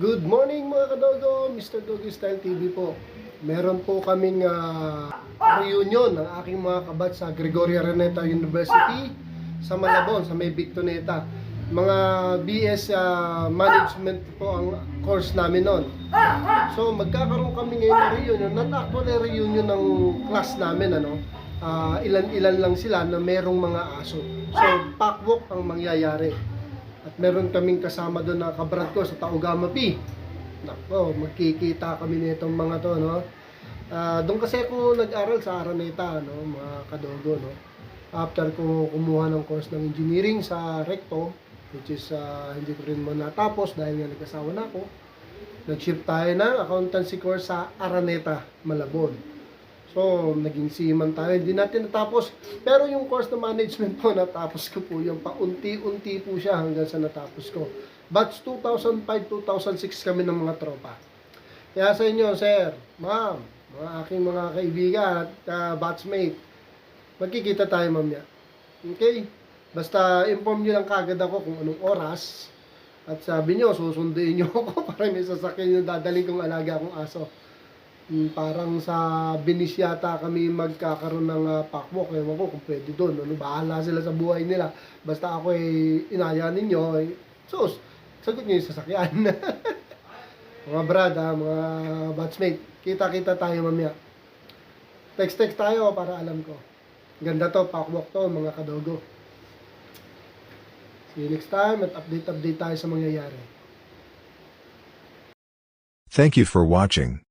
Good morning mga kadogo, Mr. Doggy Style TV po. Meron po kaming reunion ng aking mga kabat sa Gregorio Araneta University sa Malabon, sa may Victoneta. Mga BS Management po ang course namin noon. So magkakaroon kami ngayon ng reunion, not actually reunion ng class namin, ilan-ilan lang sila na merong mga aso. So packwalk ang mangyayari. At meron kaming kasama doon na kabrad ko sa Taugama P. Nako, magkikita kami nitong mga to, no? Doon kasi ako nag-aral sa Araneta, no, mga kadogo, no? After ko kumuha ng course ng engineering sa Recto, which is hindi ko rin mo natapos dahil nga nag-asawa na ako. Nag-shift tayo ng accountancy course sa Araneta, Malabon. So, naging seaman tayo. Hindi natin natapos. Pero yung course na management po, natapos ko po yung paunti-unti po siya hanggang sa natapos ko. Batch 2005-2006 kami ng mga tropa. Kaya sa inyo, sir, ma'am, mga aking mga kaibigan at batchmate, magkikita tayo mamaya. Okay? Basta inform nyo lang kagad ako kung anong oras. At sabi nyo, susunduin nyo ako para may sasakyan yung dadaling kong alaga akong aso. Parang sa Binis yata kami magkakaroon ng packwalk. Ewan ko kung pwede doon. Bahala sila sa buhay nila. Basta ako inaya ninyo. Sus, sagot nyo yung sasakyan. Mga brad, mga batchmate, kita-kita tayo mamaya. Text-text tayo para alam ko. Ganda to, packwalk to, mga kadogo. See you next time at update tayo sa mangyayari. Thank you for watching.